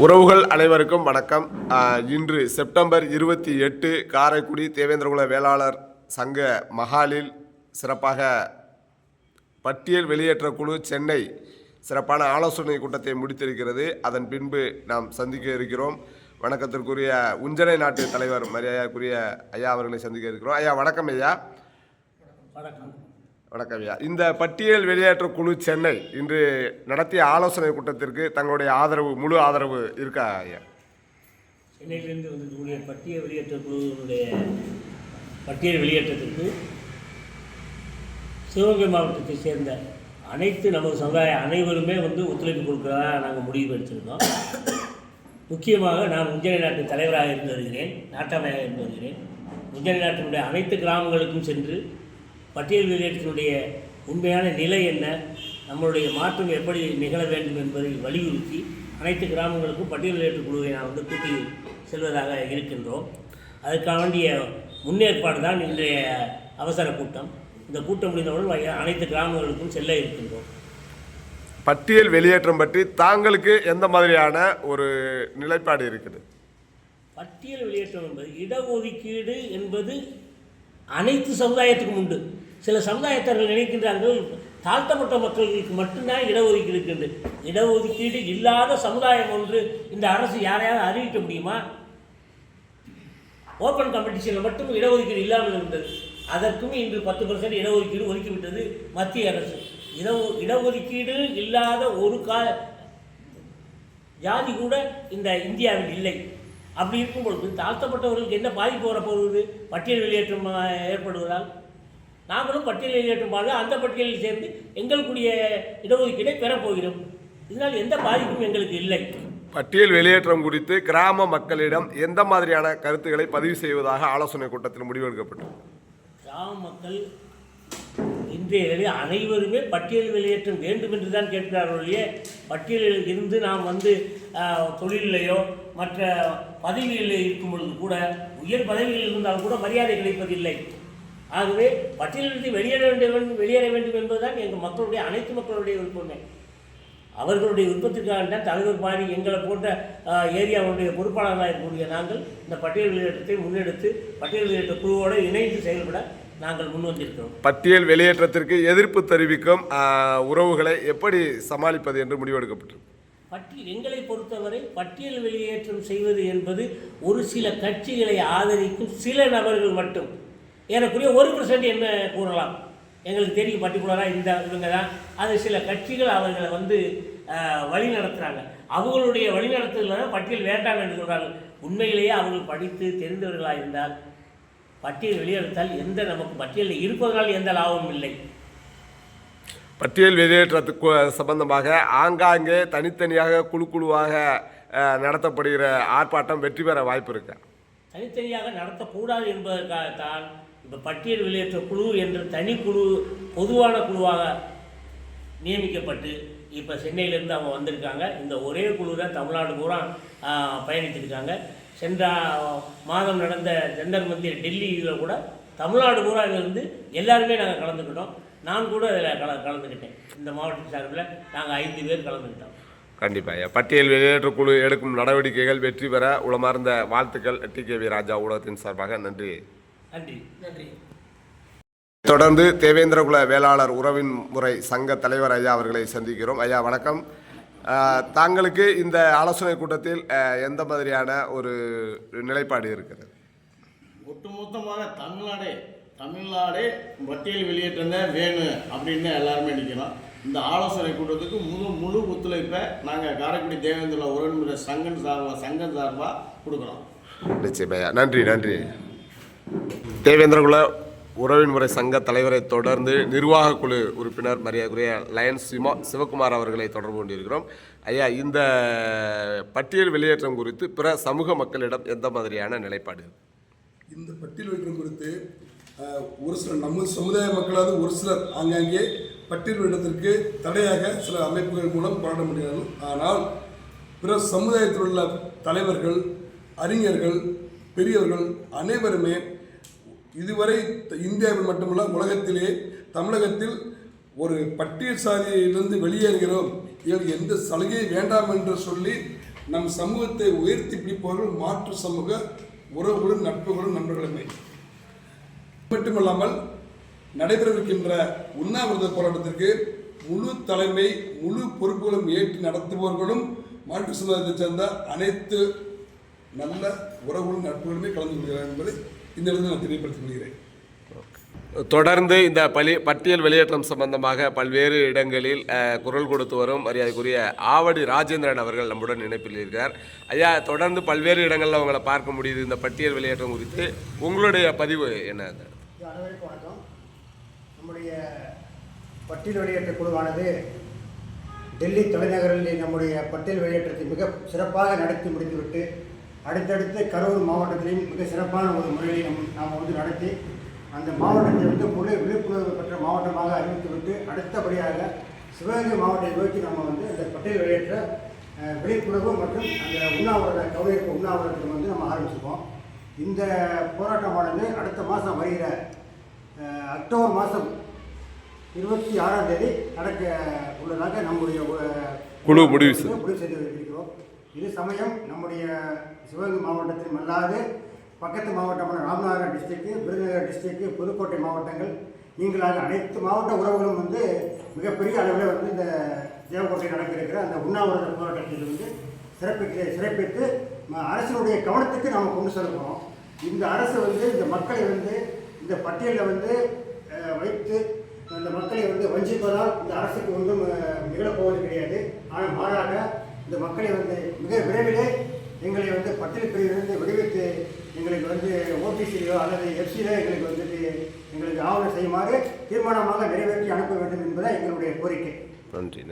உறவுகள் அனைவருக்கும் வணக்கம். இன்று செப்டம்பர் 28 காரைக்குடி தேவேந்திரகுல வேளாளர் சங்க மஹாலில் சிறப்பாக பட்டியல் வெளியேற்ற குழு சென்னை சிறப்பான ஆலோசனை கூட்டத்தை முடித்திருக்கிறது. அதன் பின்பு நாம் சந்திக்க இருக்கிறோம். வணக்கத்திற்குரிய உஞ்சனை நாட்டு தலைவர் மரியாதைக்குரிய ஐயா அவர்களை சந்திக்க இருக்கிறோம். ஐயா வணக்கம். ஐயா வணக்கம். வணக்கம் ஐயா. இந்த பட்டியல் வெளியேற்ற குழு சென்னை இன்று நடத்திய ஆலோசனை கூட்டத்திற்கு தங்களுடைய ஆதரவு, முழு ஆதரவு இருக்கா ஐயா? சென்னையிலிருந்து வந்திருக்கக்கூடிய பட்டியல் வெளியேற்ற குழுவினுடைய பட்டியல் வெளியேற்றத்திற்கு சிவகங்கை மாவட்டத்தை சேர்ந்த அனைத்து நமது சமுதாய அனைவருமே ஒத்துழைப்பு கொடுக்கிறதா நாங்கள் முடிவு எடுத்திருக்கோம். முக்கியமாக நான் உஞ்சனை நாட்டு தலைவராக இருந்து வருகிறேன், நாட்டாமையாக இருந்து வருகிறேன். உஞ்சனை நாட்டினுடைய அனைத்து கிராமங்களுக்கும் சென்று பட்டியல் வெளியேற்றத்தினுடைய உண்மையான நிலை என்ன, நம்மளுடைய மாற்றம் எப்படி நிகழ வேண்டும் என்பதை வலியுறுத்தி அனைத்து கிராமங்களுக்கும் பட்டியல் வெளியேற்ற குழுவை நான் கூட்டி செல்வதாக இருக்கின்றோம். அதற்காக வேண்டிய முன்னேற்பாடு தான் இன்றைய அவசர கூட்டம். இந்த கூட்டம் முடிந்தவுடன் அனைத்து கிராமங்களுக்கும் செல்ல இருக்கின்றோம். பட்டியல் வெளியேற்றம் பற்றி தாங்களுக்கு எந்த மாதிரியான ஒரு நிலைப்பாடு இருக்குது? பட்டியல் வெளியேற்றம் என்பது, இடஒதுக்கீடு என்பது அனைத்து சமுதாயத்துக்கும் உண்டு. சில சமுதாயத்தர்கள் நினைக்கின்றார்கள் தாழ்த்தப்பட்ட மக்களுக்கு மட்டும்தான் இடஒதுக்கீடு இருக்கின்றது. இடஒதுக்கீடு இல்லாத சமுதாயம் ஒன்று இந்த அரசு யாரையாவது அறிவிக்க முடியுமா? ஓப்பன் காம்படிஷனில் மட்டும் இடஒதுக்கீடு இல்லாமல் இருந்தது. அதற்கும் இன்று 10% இடஒதுக்கீடு ஒதுக்கிவிட்டது மத்திய அரசு. இடஒதுக்கீடு இல்லாத ஒரு ஜாதி கூட இந்த இந்தியாவில் இல்லை. அப்படி இருக்கும் பொழுது தாழ்த்தப்பட்டவர்களுக்கு என்ன பாதிப்பு வரப்போகுது? பட்டியல் வெளியேற்றம் ஏற்படுவதால் நாங்களும் பட்டியல் வெளியேற்றும்போது அந்த பட்டியலில் சேர்ந்து எங்களுக்குரிய இடஒதுக்கீடை பெறப்போகிறோம். இதனால் எந்த பாதிப்பும் எங்களுக்கு இல்லை. பட்டியல் வெளியேற்றம் குறித்து கிராம மக்களிடம் எந்த மாதிரியான கருத்துக்களை பதிவு செய்வதாக ஆலோசனை கூட்டத்தில் முடிவெடுக்கப்பட்டது? கிராம மக்கள் இன்றைய அனைவருமே பட்டியல் வெளியேற்றம் வேண்டும் என்று தான் கேட்கிறார்களே. பட்டியலில் இருந்து நாம் தொழிலையோ மற்ற பதவிகளில் இருக்கும் பொழுது கூட, உயர் பதவிகளில் இருந்தால் கூட மரியாதை கிடைப்பதில்லை. ஆகவே பட்டியலிருந்து வெளியேற வேண்டும் என்பதுதான் எங்கள் மக்களுடைய, அனைத்து மக்களுடைய விருப்பமே. அவர்களுடைய விருப்பத்திற்காக தான் தலைவர் பாடி எங்களை போன்ற ஏரியாவுடைய பொறுப்பாளர்களாக இருக்கக்கூடிய நாங்கள் இந்த பட்டியல் வெளியேற்றத்தை முன்னெடுத்து பட்டியல் வெளியேற்ற குழுவோடு இணைந்து செயல்பட நாங்கள் முன்வந்திருக்கிறோம். பட்டியல் வெளியேற்றத்திற்கு எதிர்ப்பு தெரிவிக்கும் உறவுகளை எப்படி சமாளிப்பது என்று முடிவெடுக்கப்பட்டது? எங்களை பொறுத்தவரை பட்டியல் வெளியேற்றம் செய்வது என்பது ஒரு சில கட்சிகளை ஆதரிக்கும் சில நபர்கள் மட்டும். ஏறக்குறைய 1% என்ன கூறலாம். எங்களுக்கு தெரியும் பர்டிகுலராக இவங்க தான். அது சில கட்சிகள் அவர்களை வழி நடத்துகிறாங்க. அவங்களுடைய வழிநடத்துதல் பட்டியல் வேண்டாம் என்று சொல்கிறார்கள். உண்மையிலேயே அவர்கள் படித்து தெரிந்தவர்களாக இருந்தால் பட்டியல் வெளியேற்றால் நமக்கு பட்டியலில் இருப்பதனால் எந்த லாபமும் இல்லை. பட்டியல் வெளியேற்றத்துக்கு சம்பந்தமாக ஆங்காங்கே தனித்தனியாக குழுவாக நடத்தப்படுகிற ஆர்ப்பாட்டம் வெற்றி பெற வாய்ப்பு இருக்கு. தனித்தனியாக நடத்தக்கூடாது என்பதற்காகத்தான் இப்போ பட்டியல் வெளியேற்ற குழு என்ற தனி குழு பொதுவான குழுவாக நியமிக்கப்பட்டு இப்போ சென்னையிலேருந்து அவங்க வந்திருக்காங்க. இந்த ஒரே குழு தான் தமிழ்நாடு பூரா பயணித்திருக்காங்க. சென்ற மாதம் நடந்த ஜந்தர் மந்திர் டெல்லியில் கூட தமிழ்நாடு பூராவிலிருந்து எல்லாருமே நாங்கள் கலந்துக்கிட்டோம். நான் கூட அதில் கலந்துக்கிட்டேன். இந்த மாவட்ட சார்பில் நாங்கள் 5 பேர் கலந்துக்கிட்டோம். கண்டிப்பாக பட்டியல் வெளியேற்ற குழு எடுக்கும் நடவடிக்கைகள் வெற்றி பெற உளமார்ந்த வாழ்த்துக்கள். TKV ராஜா ஊடகத்தின் சார்பாக நன்றி. நன்றி. நன்றி. தொடர்ந்து தேவேந்திரகுல வேளாளர் உறவின் முறை சங்க தலைவர் ஐயா அவர்களை சந்திக்கிறோம். ஐயா வணக்கம். தாங்களுக்கு இந்த ஆலோசனை கூட்டத்தில் எந்த மாதிரியான ஒரு நிலைப்பாடு இருக்கிறது? ஒட்டுமொத்தமாக தமிழ்நாடே பட்டியல் வெளியேற்றம் தான் வேணும் அப்படின்னு எல்லாருமே நிற்கிறோம். இந்த ஆலோசனை கூட்டத்துக்கு முழு ஒத்துழைப்பை நாங்கள் காரைக்குடி தேவேந்திர உறவின் முறை சங்கம் சார்பாக கொடுக்குறோம். நிச்சயமையா. நன்றி. நன்றி. தேவேந்திரகுல உறவின் முறை சங்க தலைவரை தொடர்ந்து நிர்வாக குழு உறுப்பினர் மரியாதைக்குரிய லயன்ஸ் சிவகுமார் அவர்களை தொடர்பு கொண்டிருக்கிறோம். ஐயா, இந்த பட்டியல் வெளியேற்றம் குறித்து பிற சமூக மக்களிடம் எந்த மாதிரியான நிலைப்பாடு? இந்த பட்டியல் வெளியேற்றம் குறித்து ஒரு சிலர் நம்ம சமுதாய மக்களாவது ஒரு சிலர் ஆங்காங்கே பட்டியல் வெளியேற்றத்திற்கு தடையாக சில அமைப்புகள் மூலம் போராட முடியாது. ஆனால் பிற சமுதாயத்தில் உள்ள தலைவர்கள், அறிஞர்கள், பெரியவர்கள் அனைவருமே இதுவரை இந்தியாவில் மட்டுமல்ல உலகத்திலே தமிழகத்தில் ஒரு பட்டியல் சாதியிலிருந்து வெளியேறுகிறோம், எந்த சலுகை வேண்டாம் என்று சொல்லி நம் சமூகத்தை உயர்த்தி பிடிப்பவர்கள் மாற்று சமூக உறவுகளும் நட்புகளும் நண்பர்களுமே. மட்டுமல்லாமல் நடைபெறவிருக்கின்ற உண்ணாவிரத போராட்டத்திற்கு முழு தலைமை முழு பொறுப்புகளும் ஏற்று நடத்துபவர்களும் மாற்று சமுதாயத்தைச் சேர்ந்த அனைத்து நல்ல உறவுகளும் நட்புகளுமே கலந்து கொள்கிறார் என்பதை இந்த இடத்தில் நான் தெரியப்படுத்திக் கொள்கிறேன். தொடர்ந்து இந்த பட்டியல் வெளியேற்றம் சம்பந்தமாக பல்வேறு இடங்களில் குரல் கொடுத்து வரும் மரியாதைக்குரிய ஆவடி ராஜேந்திரன் அவர்கள் நம்முடன் இணைப்பில் இருக்கிறார். ஐயா, தொடர்ந்து பல்வேறு இடங்களில் அவங்களை பார்க்க முடியுது. இந்த பட்டியல் வெளியேற்றம் குறித்து உங்களுடைய பதிவு என்ன? அனைவருக்கும் வணக்கம். நம்முடைய பட்டியல் வெளியேற்ற குழுவானது டெல்லி தலைநகரில் நம்முடைய பட்டியல் வெளியேற்றத்தை மிக சிறப்பாக நடத்தி முடித்துவிட்டு அடுத்தடுத்து கரூர் மாவட்டத்திலையும் மிக சிறப்பான ஒரு முறையை நாம் நடத்தி அந்த மாவட்டத்தை முழு விழிப்புணர்வு பெற்ற மாவட்டமாக அறிவித்துவிட்டு அடுத்தபடியாக சிவகங்கை மாவட்டத்தை நோக்கி நம்ம அந்த பட்டியல் வெளியேற்ற விழிப்புணர்வு மற்றும் அந்த உண்ணாவிரத கவனிப்பு உண்ணாவிரதத்தை நம்ம ஆரம்பிச்சிருக்கோம். இந்த போராட்டமானது அடுத்த மாதம் வருகிற அக்டோபர் மாதம் 26ஆம் தேதி நடக்க உள்ளதாக நம்முடைய குழு முடிவு செய்து இருக்கிறோம். இது சமயம் நம்முடைய சிவகங்கை மாவட்டத்தில் அல்லாது பக்கத்து மாவட்டமான ராமநாதபுரம் டிஸ்ட்ரிக்ட், விருதுநகர் டிஸ்ட்ரிக்ட், புதுக்கோட்டை மாவட்டங்கள் நீங்களாக அனைத்து மாவட்ட உறவுகளும் மிகப்பெரிய அளவில் இந்த தேவக்கோட்டை நடக்க இருக்கிற அந்த உண்ணாவிரத போராட்டத்தில் சிறப்பித்து அரசினுடைய கவனத்துக்கு நாம் கொண்டு செல்ல போகிறோம். இந்த அரசு இந்த மக்களை இந்த பட்டியலில் வைத்து அந்த மக்களை வஞ்சிப்பதால் இந்த அரசுக்கு ஒன்றும் நிகழப்போவது கிடையாது. ஆனால் மாறாக இந்த மக்களை மிக விரைவிலே எங்களை பட்டியல் பிரிவிலிருந்து விடுவித்து எங்களுக்கு ஓபிசியிலோ அல்லது எஃப்சியிலோ எங்களுக்கு ஆவணம் செய்யுமாறு தீர்மானமாக நிறைவேற்றி அனுப்ப வேண்டும் என்பதை எங்களுடைய கோரிக்கை. நன்றி.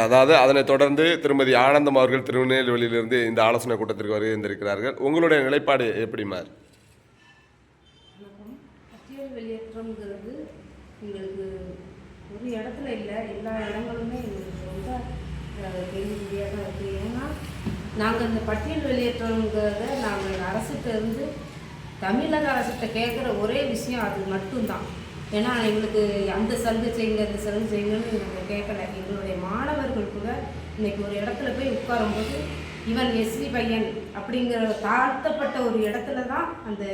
அதாவது அதனைத் தொடர்ந்து திருமதி ஆனந்தம் அவர்கள் திருநெல்வேலியிலிருந்து இந்த ஆலோசனை கூட்டத்திற்கு வருகின்றிருக்கிறார்கள். உங்களுடைய நிலைப்பாடு எப்படிமா? பட்டியல் வெளியேற்றம்ங்கிறது எங்களுக்கு ஒரு இடத்துல இல்லை, எல்லா இடங்களுமே எங்களுக்கு ரொம்ப கேள்விக்குறியாக தான் இருக்குது. ஏன்னா நாங்கள் இந்த பட்டியல் வெளியேற்றங்கிறத நாங்கள் அரசுகிட்ட இருந்து தமிழக அரசுகிட்ட கேட்குற ஒரே விஷயம் அது மட்டும்தான். ஏன்னா எங்களுக்கு அந்த சலுகை செய்யுங்க இந்த சலுகை செய்யுங்கன்னு நாங்கள் கேட்கல. எங்களுடைய மாணவர்கள் கூட இன்றைக்கி ஒரு இடத்துல போய் உட்காரும்போது இவன் எஸ்சி பையன் அப்படிங்கிற தாழ்த்தப்பட்ட ஒரு இடத்துல தான் அந்த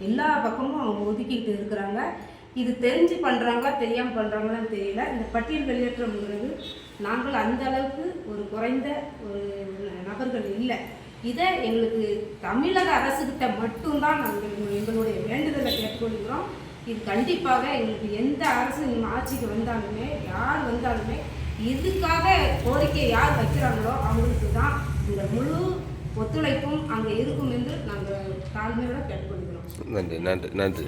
எல்லா பக்கமும் அவங்க ஒதுக்கிட்டு இருக்கிறாங்க. இது தெரிஞ்சு பண்ணுறாங்களா தெரியாமல் பண்ணுறாங்களான்னு தெரியல. இந்த பட்டியல் வெளியேற்றம்ங்கிறது நாங்கள் அந்த அளவுக்கு ஒரு குறைந்த ஒரு நபர்கள் இல்லை. இதை எங்களுக்கு தமிழக அரசுகிட்ட மட்டும்தான் நாங்கள் எங்களுடைய வேண்டுதலை கேட்டுக்கொள்கிறோம். இது கண்டிப்பாக எங்களுக்கு எந்த அரசு ஆட்சிக்கு வந்தாலுமே யார் வந்தாலுமே இதுக்காக கோரிக்கை யார் வைக்கிறாங்களோ அவங்களுக்கு தான் இந்த முழு ஒத்துழைப்பும் அங்கே இருக்கும் என்று நாங்கள் தாழ்மையோடு கேட்டுக்கொள்கிறோம். நன்றி.